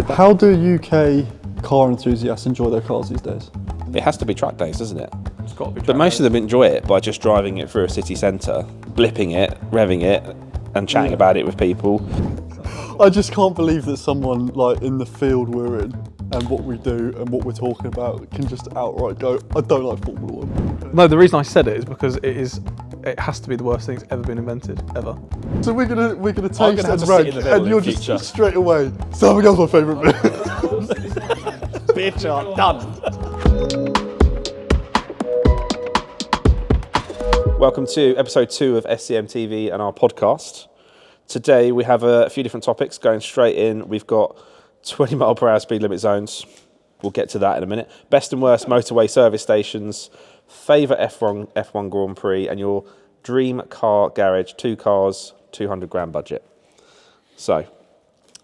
How do UK car enthusiasts enjoy their cars these days? It has to be track days, doesn't it? It's got to be. But most of them enjoy it by just driving it through a city centre, blipping it, revving it, and chatting about it with people. I just can't believe that someone like in the field we're in and what we do and what we're talking about can just outright go, I don't like Formula 1. No, the reason I said it is because it has to be the worst thing that's ever been invented, ever. So we're gonna taste gonna have and to sit rank, in the middle and you're in just future. straight away. Something else my favourite bit. Beer chart, done. Welcome to episode 2 of SCM TV and our podcast. Today we have a few different topics going straight in. We've got 20 mile per hour speed limit zones. We'll get to that in a minute. Best and worst motorway service stations, favourite F1 Grand Prix, and your dream car garage. 2 cars, 200 grand budget. So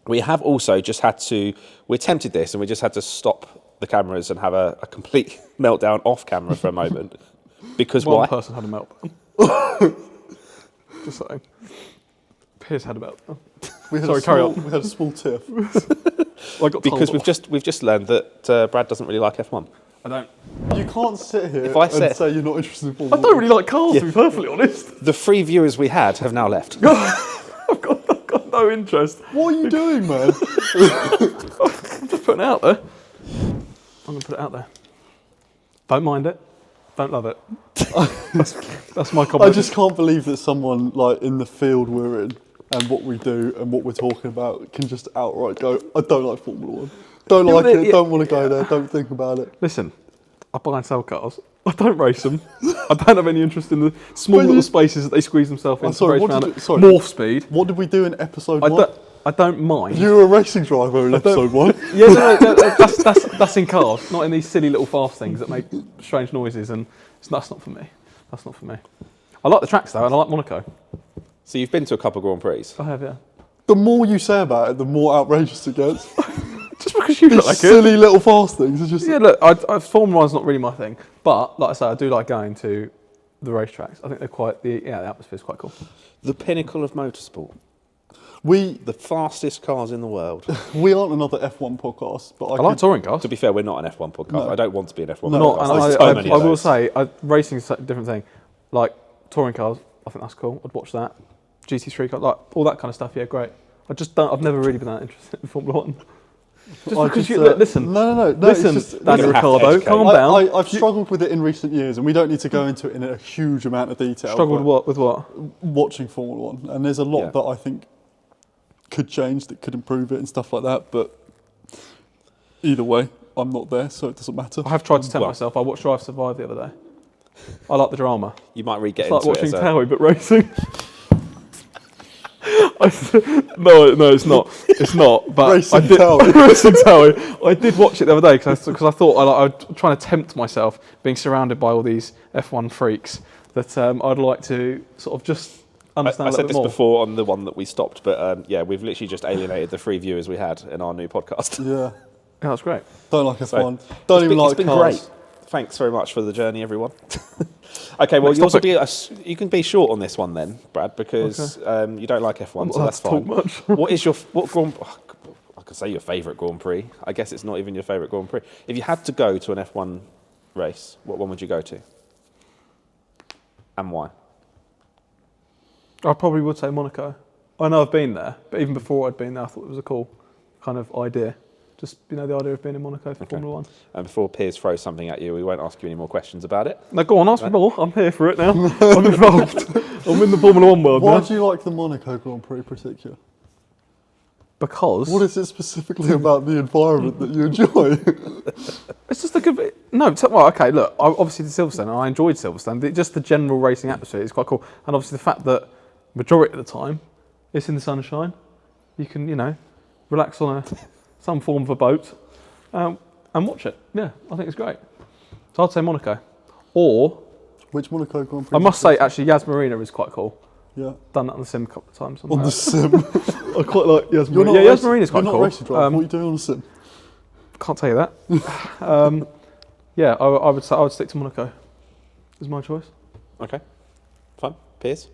we have also just had to, we attempted this and we just had to stop the cameras and have a complete meltdown off camera for a moment. Because One why? person had a meltdown. Just saying. Piers had a meltdown. Carry on. We had a small tiff. I got Because told we've just learned that Brad doesn't really like F1. I don't. You can't sit here If I and said- say you're not interested in I Formula 1. don't really like cars, to be perfectly honest. The 3 viewers we had have now left. I've got no interest. What are you doing, man? I'm just putting it out there. I'm going to put it out there. Don't mind it. Don't love it. That's my comment. I just can't believe that someone like in the field we're in and what we do and what we're talking about can just outright go, I don't like Formula 1. Don't like it, don't want to go there, don't think about it. Listen, I buy and sell cars. I don't race them. I don't have any interest in the small little spaces that they squeeze themselves into. sorry, race what around did at you- sorry. Morph speed. What did we do in episode I 1? don't mind. You were a racing driver in episode 1. Yeah, no, that's in cars, not in these silly little fast things that make strange noises, and that's not for me. That's not for me. I like the tracks though, and I like Monaco. So you've been to a couple of Grand Prix. I have, yeah. The more you say about it, the more outrageous it gets. Just because you These like it. silly little fast things are just... Yeah, look, Formula 1's not really my thing, but like I say, I do like going to the racetracks. I think they're quite the atmosphere's quite cool. The pinnacle of motorsport. We The fastest cars in the world. aren't another F1 podcast, but I like touring cars. To be fair, we're not an F1 podcast. No. I don't want to be an F1 No, podcast. And There's I so many of will those. say, racing's a different thing. Like touring cars, I think that's cool. I'd watch that. GT3 cars, like all that kind of stuff. Yeah, great. I've never really been that interested in Formula 1. Just because listen. No. Listen, it's just, Daniel You have to Ricciardo, educate. calm down. I've struggled with it in recent years, and we don't need to go into it in a huge amount of detail. Struggled but with what? Watching Formula 1, and there's a lot Yeah. that I think could change, that could improve it and stuff like that, but either way, I'm not there, so it doesn't matter. I have tried to tempt Well- myself. I watched Drive to Survive the other day. I like the drama. You might re-get It's like into watching it. Towie but racing. No, it's not. It's not. But Racing I did Towie. racing Towie. I did watch it the other day because I thought I was trying to tempt myself, being surrounded by all these F1 freaks, that I'd like to sort of just understand I a said little this bit more. before on the one that we stopped, but yeah, we've literally just alienated the 3 viewers we had in our new podcast. Yeah, Yeah, that's great. don't like F1. So, Don't even like it's been cars. great. Thanks very much for the journey, everyone. Okay, well, Next you can be short on this one then, Brad, because you don't like F1, so Not that's allowed fine. to talk much. What is what Grand? I could say your favourite Grand Prix. I guess it's not even your favourite Grand Prix. If you had to go to an F1 race, what one would you go to, and why? I probably would say Monaco. I know I've been there, but even before I'd been there, I thought it was a cool kind of idea. Just, the idea of being in Monaco for Formula 1. And before Piers throws something at you, we won't ask you any more questions about it. No, go on, ask me more. I'm here for it now. I'm involved. I'm in the Formula 1 world Why now. do you like the Monaco Grand Prix in particular? Because What is it specifically about the environment that you enjoy? it's just a good... okay, look, obviously the Silverstone, and I enjoyed Silverstone. Just the general racing atmosphere is quite cool. And obviously the fact that majority of the time it's in the sunshine. You can, relax on some form of a boat and watch it. Yeah, I think it's great. So I'd say Monaco. Or, Which Monaco Grand Prix? I must say, actually, Yas Marina is quite cool. Yeah. Done that on the sim a couple of times. On the sim. I quite like Yas You're Marina. not Yas Marina's quite You're cool. not racing driver. What are you doing on the sim? Can't tell you that. Yeah, I would stick to Monaco. Is my choice. Okay, fine. Piers?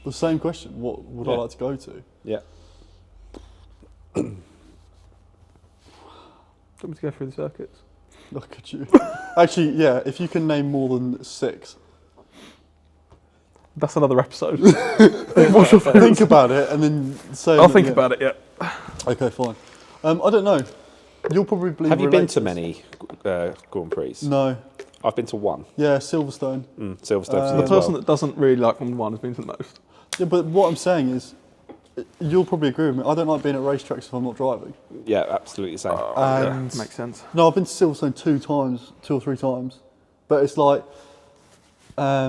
The same question. What would I Yeah. like to go to? Yeah. Do you want me to go through the circuits? Look at you. Actually, yeah, if you can name more than 6. That's another episode. What's your favourite? Think about it and then say... I'll think about it, yeah. Okay, fine. I don't know. You'll probably Have you been relate to this. many Grand Prix? No. I've been to one. Yeah, Silverstone. Silverstone. The as person well. that doesn't really like Formula 1 has been to the most. Yeah, but what I'm saying is, you'll probably agree with me. I don't like being at racetracks if I'm not driving. Yeah, absolutely same. And Makes sense. no, I've been to Silverstone 2 or 3 times, but it's like, I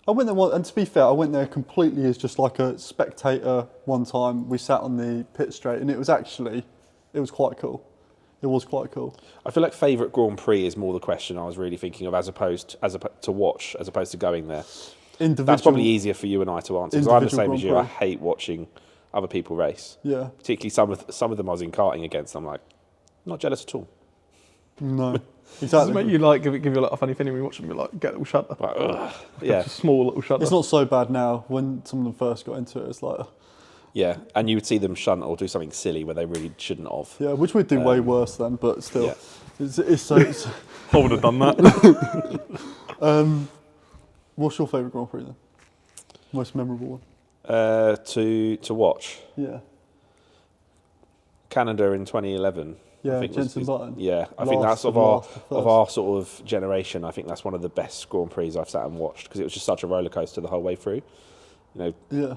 went there once, and to be fair, I went there completely as just like a spectator one time. We sat on the pit straight, and it was quite cool. It was quite cool. I feel like favourite Grand Prix is more the question I was really thinking of, as opposed to watch, as opposed to going there. That's probably easier for you and I to answer, because I'm the same as you. I hate watching other people race. Yeah. Particularly some of them I was in karting against. I'm like, not jealous at all. No. Does it Exactly. make you like give you like a funny feeling when you watch them? You like get a little shudder. Like, ugh. Yeah, Just a small little shudder. It's not so bad now. When some of them first got into it, it's like, yeah. And you would see them shunt or do something silly where they really shouldn't have. yeah, which we'd do way worse then, but still, Yeah. it's so. I would have done that. What's your favourite Grand Prix then? Most memorable one? To watch Yeah. Canada in 2011. Yeah, I think Jensen Button. Yeah, I think Last that's of last. our sort of generation. I think that's one of the best Grand Prix I've sat and watched, because it was just such a roller coaster the whole way through. You know, Yeah.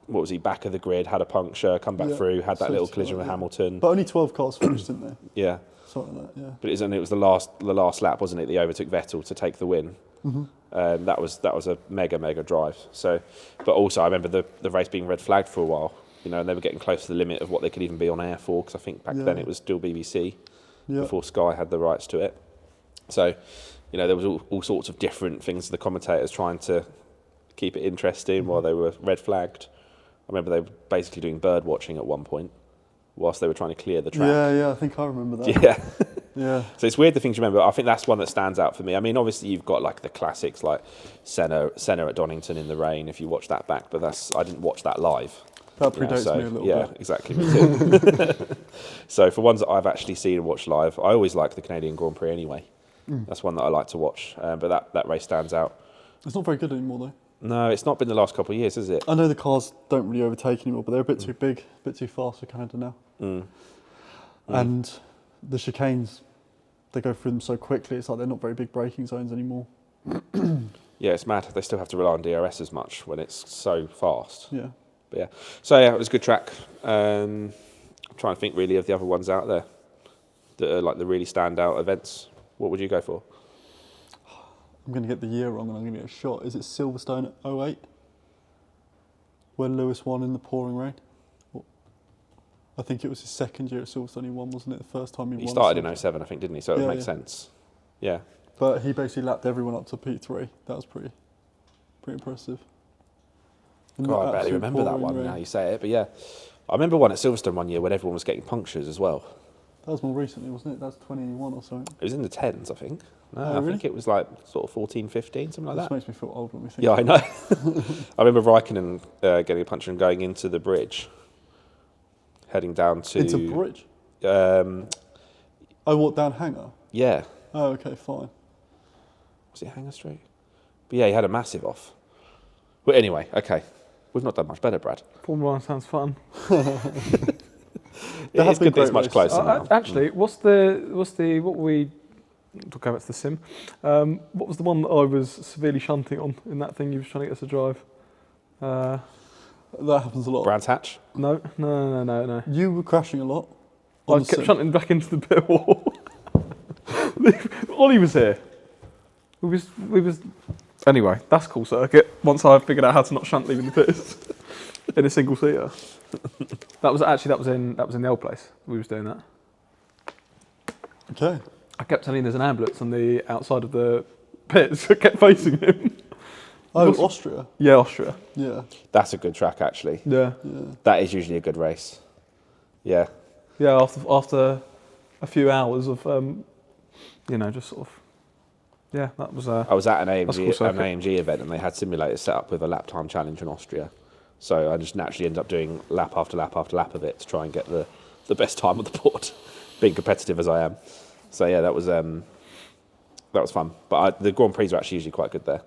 what was he, back of the grid, had a puncture, come back Yeah, through, had that so little it's collision like, with yeah. Hamilton. But only 12 cars finished, didn't they? Yeah, Something like that, yeah. but it was the last lap, wasn't it? They overtook Vettel to take the win. That was a mega drive. So, but also I remember the race being red flagged for a while. You know, and they were getting close to the limit of what they could even be on air for, because I think back then it was still BBC before Sky had the rights to it. So, you know, there was all sorts of different things. The commentators trying to keep it interesting while they were red flagged. I remember they were basically doing bird watching at one point whilst they were trying to clear the track. Yeah, I think I remember that. Yeah. Yeah. So it's weird the things you remember. I think that's one that stands out for me. I mean, obviously you've got like the classics like Senna at Donington in the rain, if you watch that back, but I didn't watch that live. That predates me a little bit. Yeah, exactly. Me too. So for ones that I've actually seen and watched live, I always like the Canadian Grand Prix anyway. That's one that I like to watch, but that race stands out. It's not very good anymore though. No, it's not been the last couple of years, is it? I know the cars don't really overtake anymore, but they're a bit too big, a bit too fast for Canada now. And the chicanes, they go through them so quickly, it's like they're not very big braking zones anymore. Yeah, it's mad. They still have to rely on DRS as much when it's so fast. Yeah. But yeah, so yeah, it was a good track. I'm trying to think really of the other ones out there that are like the really standout events. What would you go for? I'm going to get the year wrong and I'm going to get a shot. Is it Silverstone at 08? When Lewis won in the pouring rain? I think it was his second year at Silverstone he won, wasn't it? The first time he won. He started in something. 07, I think, didn't he? So it would make sense. Yeah. But he basically lapped everyone up to P3. That was pretty impressive. God, I barely remember that one now you say it, but yeah. I remember one at Silverstone one year when everyone was getting punctures as well. That was more recently, wasn't it? That was 21 or something. It was in the 10s, I think. No, Oh, I really? think it was like sort of 14, 15, something like This that. makes me feel old when we think. Yeah, I know. I remember Raikkonen getting a puncture and going into the bridge, heading down to... Into bridge? Um, what, down Hanger? yeah. Oh, okay, fine. Was it Hanger Street? But yeah, he had a massive off. But anyway, okay. We've not done much better, Brad. Formula 1 sounds fun. It's good that it's much closer now. Actually, what we talk about the sim? What was the one that I was severely shunting on in that thing you was trying to get us to drive? That happens a lot. Brands Hatch? No. You were crashing a lot. I on the kept sim. shunting back into the pit wall. Ollie was here. We was. Anyway, that's a cool circuit. Once I figured out how to not shunt leaving the pits in a single seater. That was in the old place. We was doing that. Okay. I kept telling him there's an ambulance on the outside of the pits. I kept facing him. Oh, Austria? Yeah, Austria. Yeah. That's a good track, actually. Yeah. That is usually a good race. Yeah. Yeah, after a few hours of, just sort of, yeah, that was... I was at an That's a cool AMG, circuit. event, and they had simulators set up with a lap time challenge in Austria. So I just naturally ended up doing lap after lap after lap of it to try and get the the best time on the board, being competitive as I am. So yeah, that was fun. But the Grand Prix are actually usually quite good there.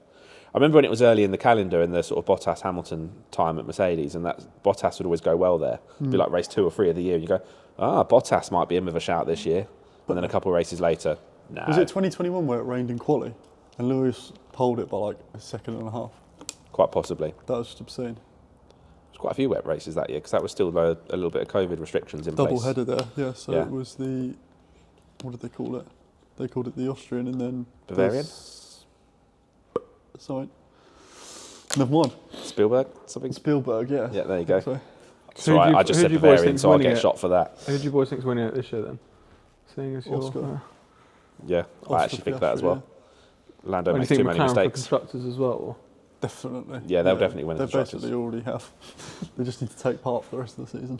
I remember when it was early in the calendar in the sort of Bottas-Hamilton time at Mercedes, and that Bottas would always go well there. It'd be like race 2 or 3 of the year, and you go, Bottas might be in with a shout this year. And then a couple of races later, no. Was it 2021 where it rained in quali and Lewis pulled it by like a second and a half? Quite possibly. That was just obscene. There's quite a few wet races that year because that was still a little bit of COVID restrictions in place. Double header there, yeah. So Yeah. it was the, what did they call it? They called it the Austrian and then... Bavarian? Sorry. Never mind. Spielberg, something? Spielberg, yeah. Yeah, there you go. So, So I just said Bavarian, so I'll get shot for that. Who do you boys think's winning it this year then? Seeing as Oscar. you're... Yeah, I Oscar actually think that as well. Lando Do you makes think too many McLaren for mistakes. constructors as well? Or? Definitely. Yeah, they'll definitely win the They constructors. basically already have. They just need to take part for the rest of the season.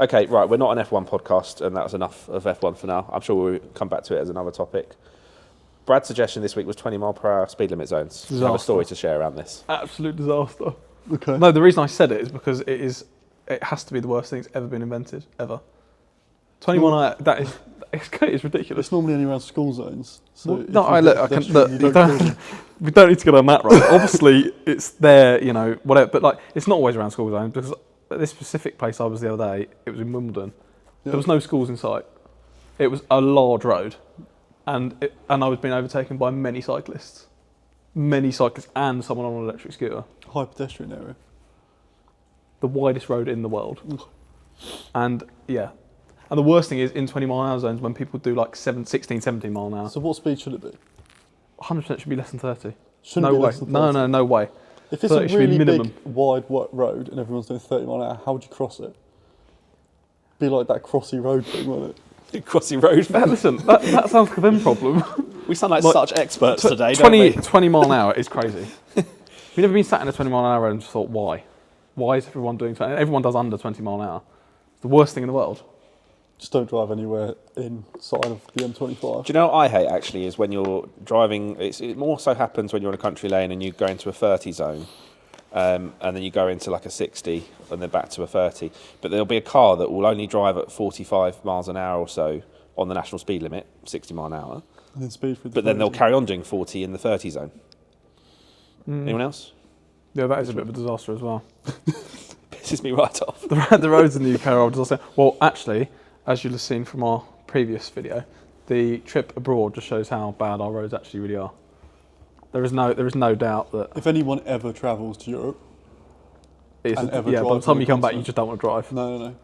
Okay, right, we're not an F1 podcast, and that's enough of F1 for now. I'm sure we'll come back to it as another topic. Brad's suggestion this week was 20 mile per hour speed limit zones. Do you have a story to share around this? Absolute disaster. Okay. No, the reason I said it is because it has to be the worst thing that's ever been invented, ever. 21 hour, it's ridiculous. It's normally only around school zones. So Well, we don't need to get on that, right? Obviously, it's there, whatever. But like, it's not always around school zones because at this specific place I was the other day, it was in Wimbledon. Yeah. There was no schools in sight. It was a large road, and I was being overtaken by many cyclists and someone on an electric scooter. High pedestrian area. The widest road in the world, and yeah. And the worst thing is in 20 mile an hour zones when people do like 16, 17 mile an hour. So what speed should it be? 100% should be less than 30. Shouldn't No be way. less than 30. No way. If it's a 30 should be really minimum. big, wide road and everyone's doing 30 mile an hour, how would you cross it? Be like that crossy road thing, wouldn't it? Crossy road. Listen, that sounds like a them problem. We sound like Like, such experts today, 20 mile an hour is crazy. Have you never been sat in a 20 mile an hour and just thought, why? Why is everyone doing 20? Everyone does under 20 mile an hour. It's the worst thing in the world. Just don't drive anywhere inside of the M25. Do you know what I hate actually is when you're driving, it more so happens when you're in a country lane and you go into a 30 zone and then you go into like a 60 and then back to a 30. But there'll be a car that will only drive at 45 miles an hour or so on the national speed limit, 60 mile an hour. And then speed through the But then they'll 30. carry on doing 40 in the 30 zone. Anyone else? Yeah, that is a bit of a disaster as well. Pisses me right off. The roads in the UK are a disaster. Well, actually, as you'll have seen from our previous video, the trip abroad just shows how bad our roads actually really are. There is no doubt that If anyone ever travels to Europe, it's, and ever by the drives time on you the come back, you continent. just don't want to drive. no.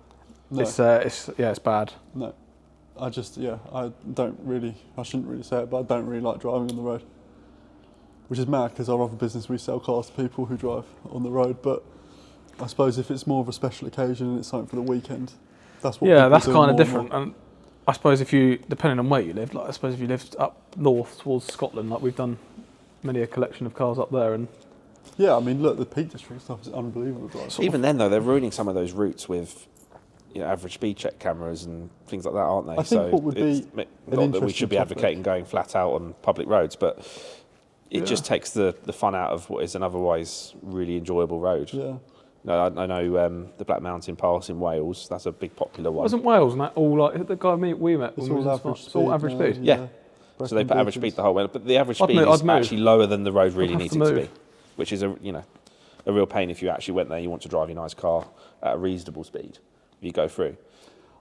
It's bad. No. I shouldn't really say it, but I don't really like driving on the road. Which is mad because our other business, we sell cars to people who drive on the road, but I suppose if it's more of a special occasion and it's something for the weekend, that's what people That's do kind more of and different. more. And I suppose if you, depending on where you live, like I suppose if you lived up north towards Scotland, like we've done many a collection of cars up there, and Yeah, I mean, look, the Peak District stuff is unbelievable. Drive. Even then though, they're ruining some of those routes with average speed check cameras and things like that, aren't they? I think what would be not that we interesting should be topic- advocating going flat out on public roads, but it just takes the fun out of what is an otherwise really enjoyable road. Yeah. No, I know the Black Mountain Pass in Wales. That's a big popular one. wasn't Wales and that all like the guy we met? It's when we all was in average It's all speed average now, speed. Yeah. So they put average speed the whole way, but the average I'd speed move- is I'd move. actually lower than the road really I'd have needs to it to be, move. which is a real pain if you actually went there. You want to drive your nice car at a reasonable speed. You go through.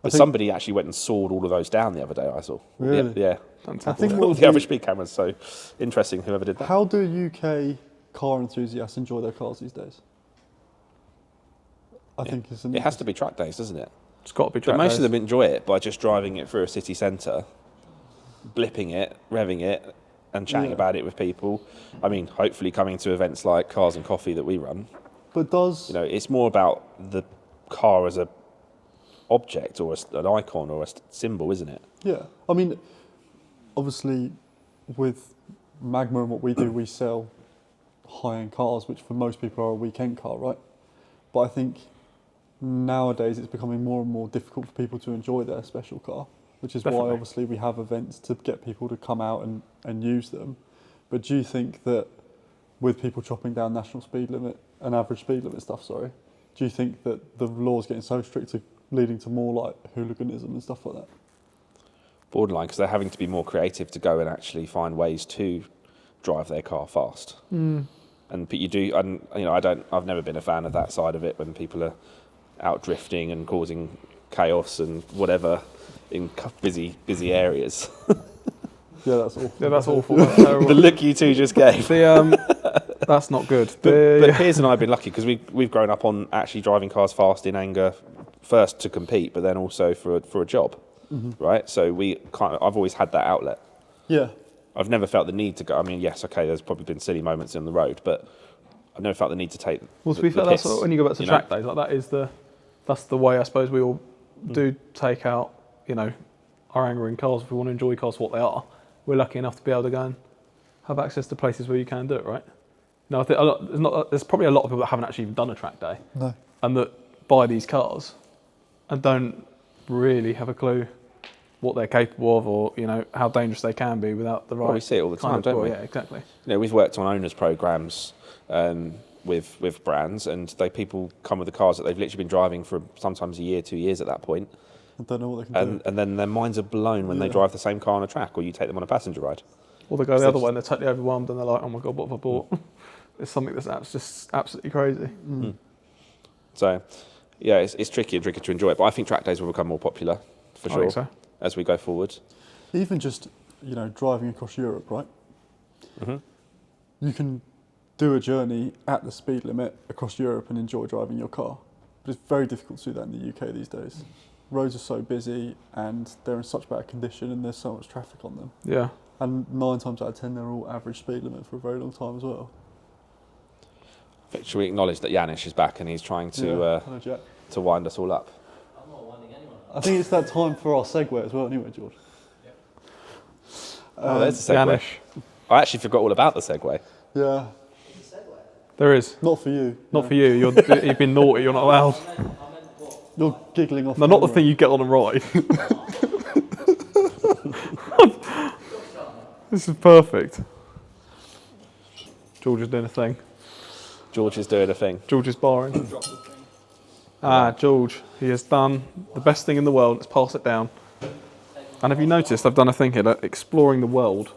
But think- somebody actually went and sawed all of those down the other day. I saw. Really? Yeah. Fantastic. I think All what the would be- average speed cameras. So interesting. Whoever did that. How do UK car enthusiasts enjoy their cars these days? I think it's It has to be track days, doesn't it? It's got to be But track most days. of them enjoy it by just driving it through a city centre, blipping it, revving it, and chatting Yeah. about it with people. I mean, hopefully coming to events like Cars and Coffee that we run. But does It's more about the car as a object or an icon or a symbol, isn't it? yeah? I mean, obviously, with Magma and what we do, we sell high-end cars, which for most people are a weekend car, right? But I think nowadays it's becoming more and more difficult for people to enjoy their special car, which is Definitely. why obviously we have events to get people to come out and use them. But do you think that with people chopping down national speed limit and average speed limit stuff, do you think that the law is getting so strict to leading to more like hooliganism and stuff like that. Borderline, because they're having to be more creative to go and actually find ways to drive their car fast. But you do, and I've never been a fan of that side of it when people are out drifting and causing chaos and whatever in busy areas. Yeah, that's awful. Yeah, that's awful. That's terrible. The look you two just gave. That's not good. But Piers and I have been lucky because we've grown up on actually driving cars fast in anger, first to compete, but then also for a job, right? So I've always had that outlet. Yeah. I've never felt the need to go. I mean, yes, okay, there's probably been silly moments in the road, but I've never felt the need to take. Well, to be fair, that's when you go back to track days. Like that's the way I suppose we all do take out, our anger in cars. If we want to enjoy cars for what they are, we're lucky enough to be able to go and have access to places where you can do it, right? I think there's probably a lot of people that haven't actually even done a track day, No. and that buy these cars and don't really have a clue what they're capable of, or how dangerous they can be without the right. Well, we see it all the time, don't we? Yeah, exactly. We've worked on owners programs with brands, and people come with the cars that they've literally been driving for sometimes a year, 2 years at that point. I don't know what they can do. And then their minds are blown when they drive the same car on a track, or you take them on a passenger ride. Or they go the other way and they're totally overwhelmed and they're like, oh my God, what have I bought? It's something that's just absolutely crazy. So, yeah, it's tricky to enjoy it. But I think track days will become more popular, for sure, I think so. as we go forward. Even just, driving across Europe, right? You can do a journey at the speed limit across Europe and enjoy driving your car. But it's very difficult to do that in the UK these days. Roads are so busy and they're in such bad condition and there's so much traffic on them. Yeah. And 9 times out of 10, they're all average speed limit for a very long time as well. Should we acknowledge that Janish is back and he's trying to wind us all up? I'm not winding anyone up. I think it's that time for our segue as well anyway, George. There's the segue. Janish. I actually forgot all about the segue. Yeah, There is. not for you. Not for you. You've been naughty. You're not allowed. I meant what? You're giggling off. No, not the camera. thing you get on and ride. This is perfect. George is doing a thing. George is doing a thing. George is barring. George, he has done the best thing in the world. Let's pass it down. And have you noticed I've done a thing here, like exploring the world.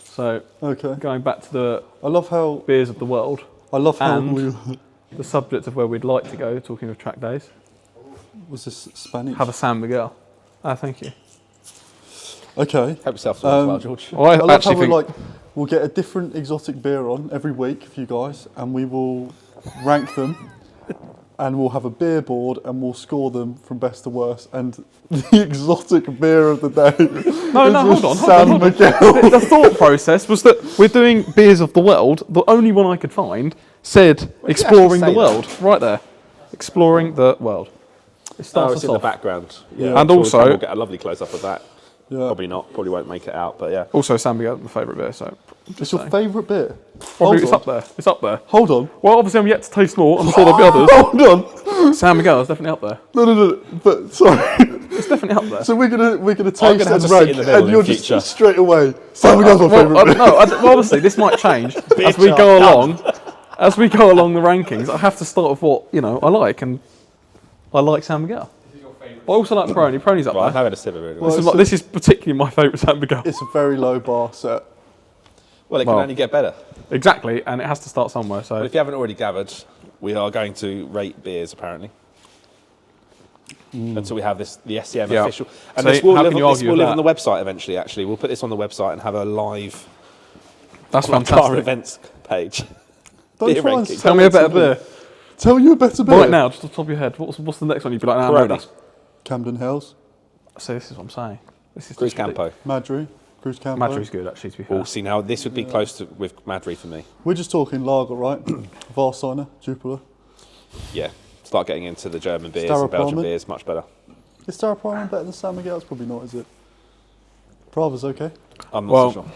So Okay. going back to the I love how beers of the world, And we the subject of where we'd like to go, talking of track days, was this Spanish? have a San Miguel. Thank you. Okay. Help yourself as well, George. Well, I love actually how think we'll get a different exotic beer on every week for you guys, and we will rank them, and we'll have a beer board, and we'll score them from best to worst. And the exotic beer of the day hold on. San Miguel. The thought process was that we're doing beers of the world. The only one I could find said exploring the actually say world. Right there. Exploring the world. It starts It's us in the off. background. Yeah. And George also- we'll get a lovely close up of that. Yeah. Probably not. Probably won't make it out. But yeah. Also, San Miguel, my favourite beer. So It's your favourite beer? probably it's Hold up there. It's up there. Hold on. Well, obviously, I'm yet to taste more. I'm sure there'll be others. Hold on. San Miguel is definitely up there. No. But sorry. It's definitely up there. So we're gonna taste gonna have and to sit rank, in the middle and you're in future. just straight away. San Miguel's my favourite beer. Well, obviously, this might change as we go along. As we go along the rankings, I have to start with what I like, and I like San Miguel. I also like Peroni. Peroni's up Well, I'm there. having a sip of it. Well, This is particularly my favourite San Miguel. It's a very low bar set. Well, it can Well. only get better. Exactly, and it has to start somewhere. But So if you haven't already gathered, we are going to rate beers apparently. Until we have the SCM Yeah. official. And So this will how live, can you this argue will with live on that? the website eventually, actually. We'll put this on the website and have a live that's car fantastic. events page. Don't Beer try and ranking. Tell me a better beer Tell you a better beer. right now, just off the top of your head. What's the next one? You'd be like, no, Peroni. that's. Camden Hells, So this is what I'm saying. This is Cruz Campo. Madry, Cruz Campo. Madry's good, actually. To be fair. Oh, see, now this would be close to with Madry for me. We're just talking lager, right? Varsteiner, Jupiler. Yeah. Start getting into the German beers and Belgian Staropramen. beers, much better. Is Staropramen better than San Miguel's? Probably not, is it? Brava's okay. I'm not Well- so sure.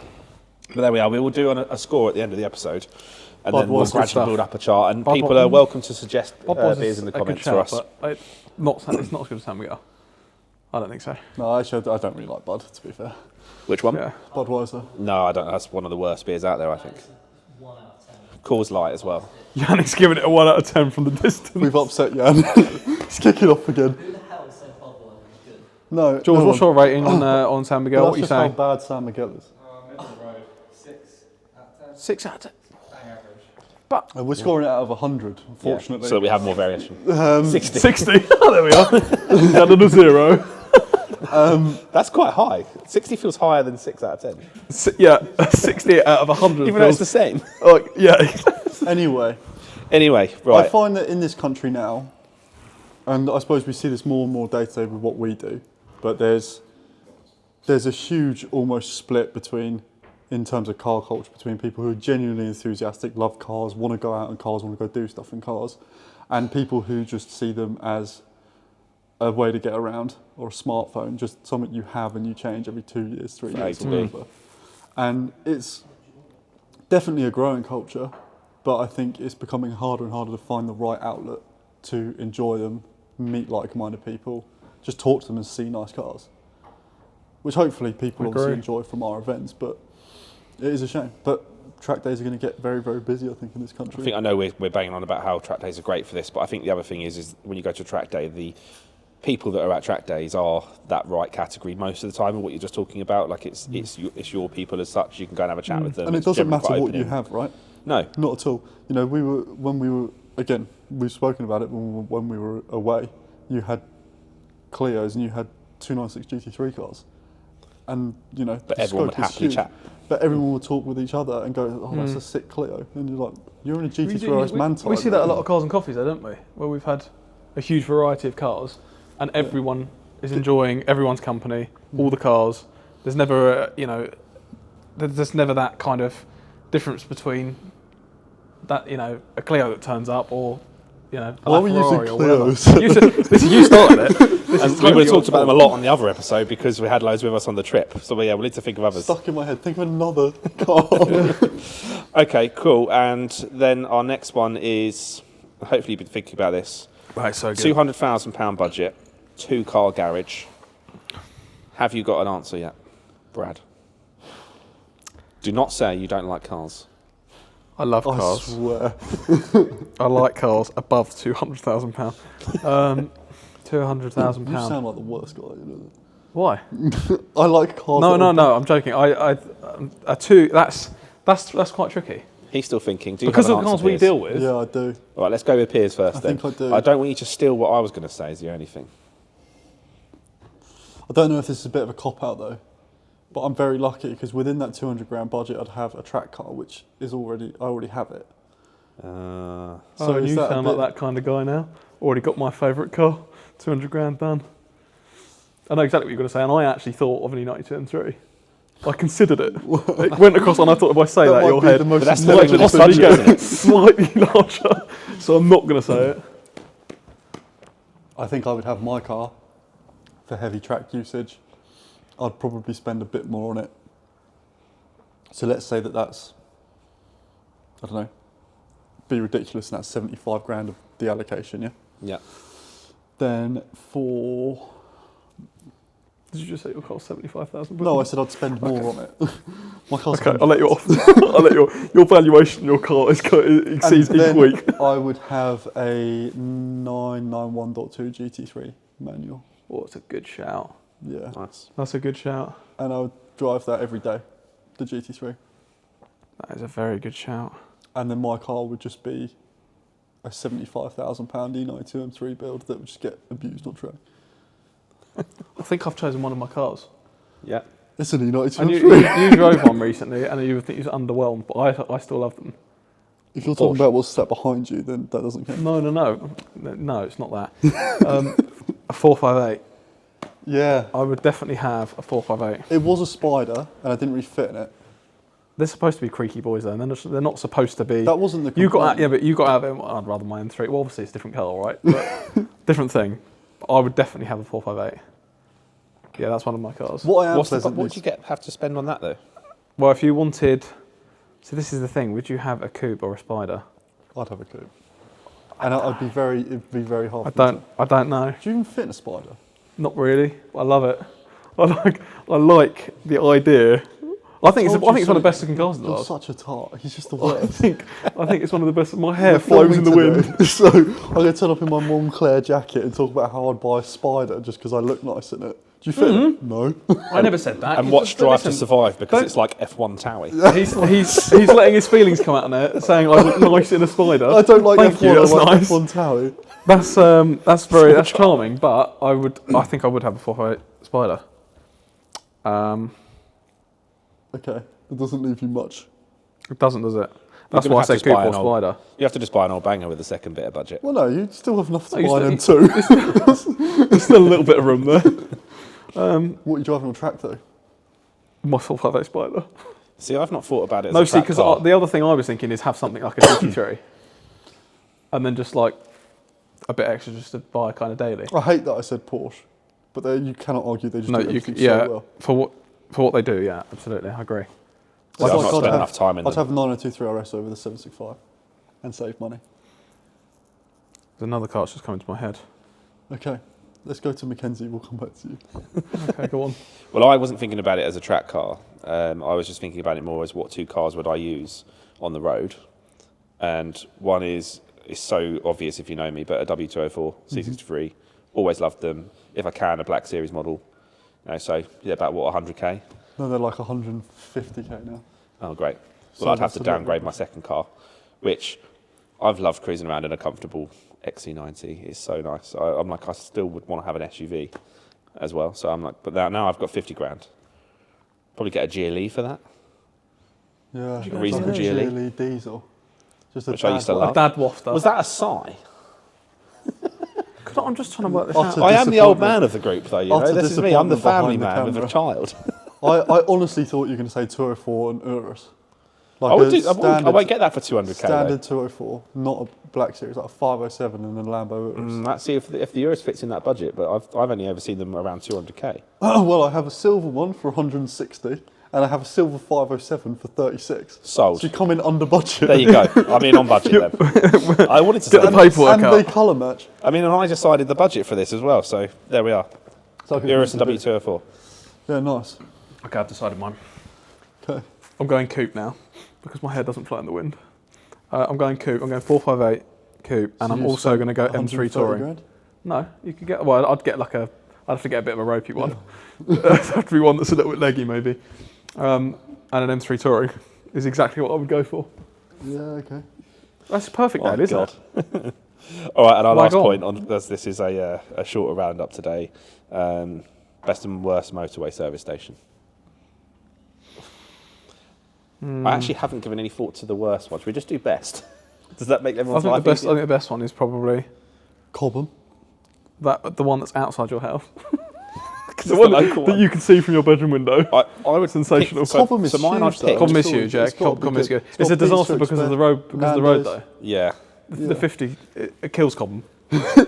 But there we are. We will do a score at the end of the episode. And then Budweiser we'll gradually stuff. build up a chart. And Budweiser- people are welcome to suggest Budweiser's beers in the a good comments shout, for us. but it's not as good as San Miguel. I don't think so. No, actually, I don't really like Bud, to be fair. Which one? Yeah. Budweiser. No, I don't. That's one of the worst beers out there, I think. 1 out of 10. Coors Light as well. Yannick's giving it a 1 out of 10 from the distance. We've upset Jan. He's kicking off again. Who the hell says No. George, no what's one. your rating on San Miguel? Well, What are you that's just how saying? bad San Miguel is. Middle of the road, 6 out of 10. 6 out of 10. Bang average. And we're scoring it out of 100, unfortunately. So that we have more variation. 60. 60. There we are. Down to the 0. That's quite high. 60 feels higher than 6 out of 10. 60 out of 100. Even though it's the same. Like, yeah. Anyway, Anyway, I right. find that in this country now, and I suppose we see this more and more day to day with what we do, but there's a huge almost split between, in terms of car culture, between people who are genuinely enthusiastic, love cars, want to go out in cars, want to go do stuff in cars, and people who just see them as a way to get around, or a smartphone, just something you have and you change every 2 years, 3 years, or whatever. And it's definitely a growing culture, but I think it's becoming harder and harder to find the right outlet to enjoy them, meet like-minded people, just talk to them and see nice cars, which hopefully people obviously enjoy from our events, but it is a shame. But track days are going to get very, very busy, I think, in this country. I think I know we're banging on about how track days are great for this, but I think the other thing is when you go to a track day, the people that are at track days are that right category most of the time, and what you're just talking about, like it's your people as such. You can go and have a chat with them. And it It's doesn't generally matter quite what open you in. have, right? No. Not at all. You know, when we were again, we've spoken about it when we were away. You had Clios and you had 296 GT3 cars, and you know, But the everyone would scope is happily huge. chat. But everyone would talk with each other and go, "Oh, that's a sick Clio," and you're like, "You're in a GT3 RS Mantype." We see that a lot of cars and coffees, though, don't we? Where we've had a huge variety of cars, and everyone is enjoying everyone's company, all the cars. There's never, there's never that kind of difference between that, a Clio that turns up or, a Why were you using Ferrari or whatever. Clios? You started it. And we would have talked about them a lot on the other episode because we had loads with us on the trip. So yeah, we'll need to think of others. Stuck in my head. Think of another car. Okay, cool. And then our next one is, hopefully you've been thinking about this, Right, so good. £200,000 budget, 2-car garage. Have you got an answer yet, Brad? Do not say you don't like cars. I love I cars. swear. I like cars above £200,000. You £200,000. sound like the worst guy. You know? Why? I like cars. No. I'm joking. A two. That's quite tricky He's still thinking. Do you because have of an the answer, cars we Piers? deal with. Yeah, I do. All right, let's go with Piers first I then. think I do. I don't want you to steal what I was going to say is the only thing. I don't know if this is a bit of a cop out though, but I'm very lucky because within that 200 grand budget, I'd have a track car, which is I already have it. So is you that a sound like bit- that kind of guy now. Already got my favourite car. 200 grand done. I know exactly what you're going to say, and I actually thought of an E92 M3. I considered it. It went across, and I thought if I say that, might your be head the most But that's might the just cost be budget, isn't it? slightly larger. So I'm not going to say it. I think I would have my car for heavy track usage. I'd probably spend a bit more on it. So let's say that's, I don't know, be ridiculous, and that's 75 grand of the allocation, yeah? Yeah. Then for... Did you just say your car's 75,000? No, I said I'd spend more on it. My car's Okay, I'll let you off. I'll let your valuation of your car exceeds And then each week. I would have a 991.2 GT3 manual. Oh, it's a good shout. Yeah. Nice. That's a good shout. And I would drive that every day, the GT3. That is a very good shout. And then my car would just be a £75,000 E92 M3 build that would just get abused on track. I think I've chosen one of my cars. Yeah. It's an E92 And M3. you drove one recently, and you would think you was underwhelmed, but I still love them. If you're talking about what's sat behind you, then that doesn't count. No, it's not that. A 458. Yeah. I would definitely have a 458. It was a Spider, and I didn't really fit in it. They're supposed to be creaky boys, though. And they're not supposed to be. That wasn't the You got complaint. out, yeah, but you got out of it. I'd rather my M3. Well, obviously it's a different colour, right? But different thing. But I would definitely have a 458. Yeah, that's one of my cars. What I am What pleasantly... would you have to spend on that though? Well, if you wanted, so this is the thing. Would you have a coupe or a Spider? I'd have a coupe. And it'd be very hard. for me I don't know. to- Do you even fit in a Spider? Not really. I love it. I like the idea I think it's one of the best looking cars in the You're world. such a tart. He's just the I worst. think it's one of the best. My hair We're flows in the filming wind. today, So I'm going to turn up in my Montclair jacket and talk about how I'd buy a Spider just because I look nice in it. Do you fit it? No. I never said that. And You watch just- Drive listen, to Survive because don't- it's like F1 Towie. He's letting his feelings come out on there, saying I look nice in a Spider. I don't like Thank F1. you, that's I like nice. F1 Towie. That's charming. But I think I would have a 458 Spider. Okay. It doesn't leave you much. It doesn't, does it? That's gonna why I have to said just buy coupe or an old- Spider. You have to just buy an old banger with a second bit of budget. Well, no, you still have enough to No, you buy them still- too. There's still a little bit of room there. What are you driving on track though? My 458 Spider. See, I've not thought about it as No, a see, track because car. the other thing I was thinking is have something like a GT3, and then just like a bit extra just to buy kind of daily. I hate that I said Porsche, but you cannot argue they just No, do you everything yeah, so well. for what they do, yeah, absolutely, I agree. See, I've It's not like spent I'd have- enough time in I'd them. have a 9023 RS over the 765 and save money. There's another car that's just coming to my head. Okay, let's go to Mackenzie. We'll come back to you. Okay, go on. Well, I wasn't thinking about it as a track car. I was just thinking about it more as what two cars would I use on the road. And one is so obvious if you know me, but a W204 C63. Always loved them. If I can, a Black Series model. So yeah, about what, 100k? No, they're like 150k now. Oh, great. So Well, I'd have that's to a lot. downgrade my second car, which I've loved cruising around in a comfortable XC90. It's so nice. I'm like, I still would want to have an SUV as well. So I'm like, but now I've got 50 grand. Probably get a GLE for that. Yeah, A reasonable like a GLE. GLE diesel. Just a Which I used to dad love. A dad wafter. Was that a sigh? I'm just trying to work this Utter out. I am the old disappointment. man of the group, though. You Utter know, this is me. I'm the disappointment family behind the man with a camera. child. I honestly thought you were going to say 204 and Urus. Like I a won't get that for 200k. though. Standard 204, not a Black Series, like a 507 and a Lambo Urus. Let's see if the Urus fits in that budget, but I've only ever seen them around 200k. Well, I have a silver one for 160, and I have a silver 507 for 36. Sold. So you come in under budget. There you go. I'm in on budget then. I wanted to Get the say, paperwork and out. they colour match. I mean, and I decided the budget for this as well, so there we are. So I could Urus and easily do- W204. Yeah, nice. Okay, I've decided mine. Okay. I'm going coupe now because my hair doesn't fly in the wind. I'm going coupe. I'm going 458 coupe, and So I'm you also going to go 130 M3 touring. grand? No, you could get. Well, I'd have to get a bit of a ropey one. It'd have to be one that's a little bit leggy, maybe. And an M3 touring is exactly what I would go for. Yeah, okay. That's perfect, Oh, Dale, isn't God. it? All right, and our Like last on. point on this is a shorter roundup today. Best and worst motorway service station. I actually haven't given any thought to the worst one. Should we just do best? Does that make I everyone's think life the best. I easier? think the best one is probably Cobham. the one that's outside your house. It's the the one local that one. you can see from your bedroom window. I would Sensational. pick- Cobham is so mine I've huge, though. picked. Cobham is It's got- huge, yeah. it's got Cobham is big- good. it's It's a got big disaster strips because of there. the road. Because of the road, Nando's. though. Yeah. The Yeah. 50, it kills Cobham.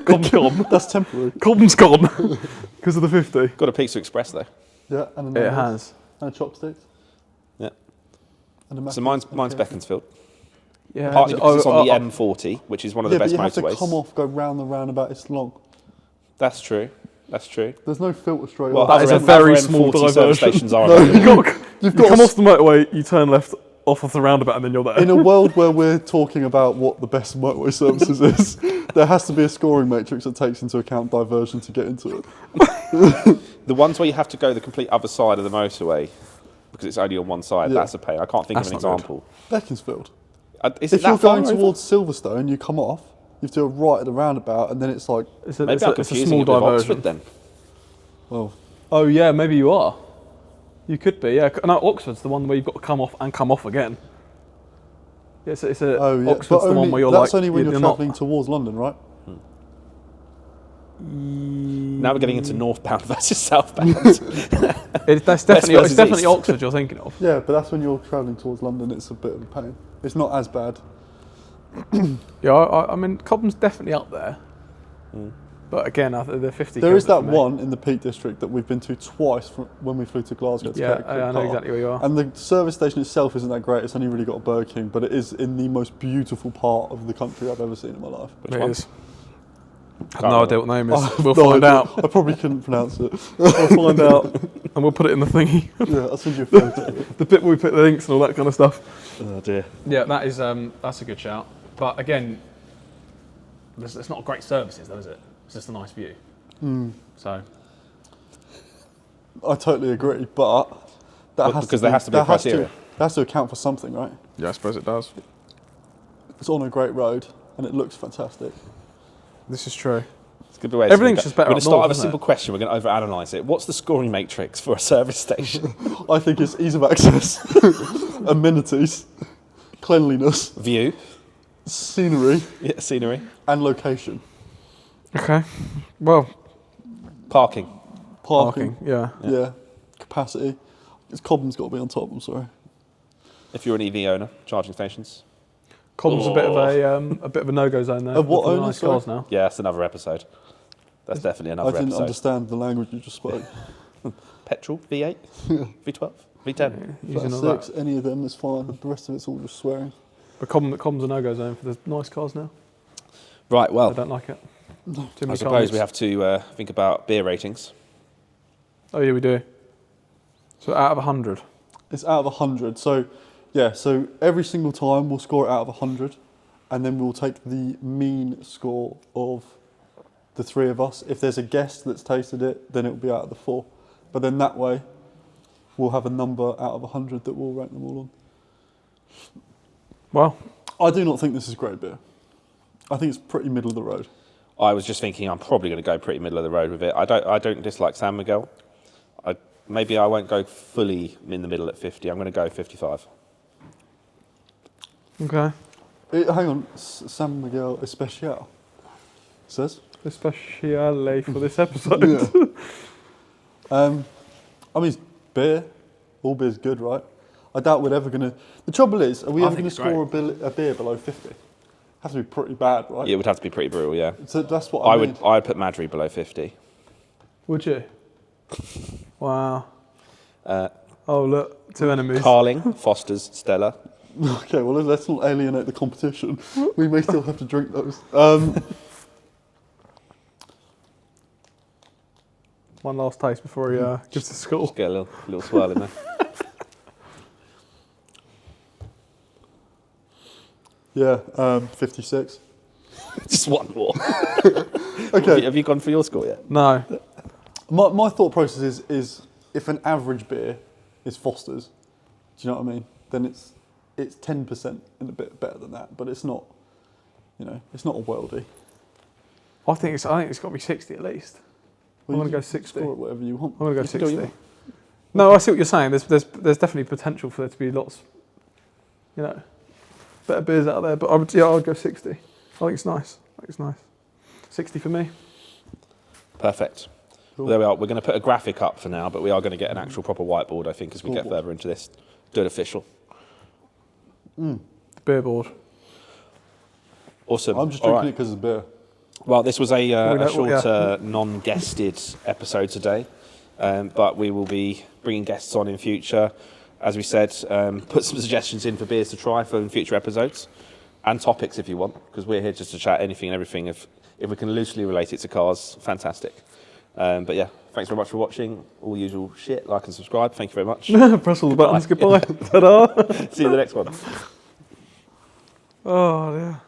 Cobham's gone. That's temporary. Cobham's gone because of the 50. Got a Pizza Express though. Yeah, and a It Nando's. has. And a chopsticks. Yeah. And a So Macca's. mine's Okay. Beaconsfield. Yeah. Partly because it's on the oh, M40, which is one of Yeah, the but best you have motorways. to come off, go round the roundabout. It's long. That's true. That's true. There's no filter straight Well, off. That is a other very M40 small service diversion. stations are. No, available. You You've got come to off the motorway, you turn left off of the roundabout, and then you're there. In a world where we're talking about what the best motorway services is, there has to be a scoring matrix that takes into account diversion to get into it. The ones where you have to go the complete other side of the motorway because it's only on one side, Yeah. that's a pain. I can't think That's of an not good. example. Beaconsfield. Is it If you're that far going over? towards Silverstone, you come off, you have to go right at the roundabout, and then it's like, It's a, Maybe it's I'm a, it's a confusing small it with diversion. Oxford then. well, Oh yeah, maybe you are. You could be. Yeah. No, Oxford's the one where you've got to come off and come off again. Yeah, it's a oh yeah, Oxford's but the only, one where you're that's like only when you're not. travelling towards London, right? Now we're getting into northbound versus southbound. That's definitely versus it's definitely east. Oxford you're thinking of. Yeah, but that's when you're travelling towards London. It's a bit of a pain. It's not as bad. Yeah, I mean Cobham's definitely up there. But again, the 50. There kills is it that for me. one in the Peak District that we've been to twice when we flew to Glasgow to Yeah, get a quick I know car. exactly where you are. And the service station itself isn't that great. It's only really got a Burger King, but it is in the most beautiful part of the country I've ever seen in my life. Which It one? is. I have no idea what the name is. I have We'll no find idea. out. I probably couldn't pronounce it. We'll find out. and we'll put it in the thingy. Yeah, I'll send you a photo. The bit where we put the links and all that kind of stuff. Oh dear. Yeah, that is that's a good shout. But again, it's not great services though, is it? It's just a nice view. So I totally agree, but there has to be a criteria. That has to account for something, right? yeah, I suppose it does. It's on a great road and it looks fantastic. This is true. It's a good way. Everything's just better We're going up to start north, with a isn't simple it? question. We're going to overanalyze it. What's the scoring matrix for a service station? I think it's ease of access, amenities, cleanliness, View, scenery, yeah, scenery, and location. Okay. Well, parking. Parking. yeah. Yeah. Capacity. Cobham's got to be on top, I'm sorry. If you're an EV owner, charging stations. Cobham's a bit of a no-go zone there. Of what for the owner, nice sorry? cars now. Yeah, that's another episode. That's definitely I another didn't episode. understand the language you just spoke. Petrol, V8, V12, V10. Using all Flat 6, that. any of them is fine. The rest of it's all just swearing. But Cobham's a no-go zone for the nice cars now. Right, I well, don't like it. Too I many suppose cars. we have to think about beer ratings. Oh yeah, we do. So out of 100. It's out of 100. So, yeah, so every single time we'll score it out of 100, and then we'll take the mean score of the three of us. If there's a guest that's tasted it, then it'll be out of the 4. But then that way, we'll have a number out of 100 that we'll rank them all on. Well, I do not think this is great beer. I think it's pretty middle of the road. I was just thinking I'm probably going to go pretty middle of the road with it. I don't dislike San Miguel. Maybe I won't go fully in the middle at 50. I'm going to go 55. okay. Hang on, San Miguel Especial. It says. Especially for this episode. Yeah. I mean, it's beer. All beer's good, right? I doubt we're ever going to... The trouble is, are we I ever think going to it's score a beer below 50? Has to be pretty bad, right? Yeah, it would have to be pretty brutal, yeah. So that's what I I mean. would put Madry below 50. Would you? Wow. Uh, Oh look, 2 enemies. Carling, Foster's, Stella. Okay, well, let's not alienate the competition. We may still have to drink those. One last taste before he gives the score. Just get a little swirl in there. Yeah, 56. Just one more. Okay. Have you gone for your score yet? No. My thought process is if an average beer is Foster's, do you know what I mean? Then it's 10% and a bit better than that, but it's not, it's not a worldie. I think it's got to be 60 at least. Well, I'm gonna you go can 60. Score it whatever you want. I'm gonna go You can do what you 60. want. No, I see what you're saying. There's definitely potential for there to be lots, better beers out there. But I'd go 60. I think it's nice. 60 for me. Perfect. Cool. Well, there we are. We're going to put a graphic up for now, but we are going to get an actual proper whiteboard, I think, as we get Scoreboard. further into this. Do it official. The beer board. Awesome. I'm just All drinking right. it because of beer. Well, this was a know- short, non-guested episode today, but we will be bringing guests on in future. As we said, put some suggestions in for beers to try for in future episodes, and topics if you want, because we're here just to chat anything and everything. If we can loosely relate it to cars, fantastic. But yeah, thanks very much for watching. All the usual shit, like and subscribe. Thank you very much. Press all the buttons. Goodbye. Ta-da. See you in the next one. Oh dear.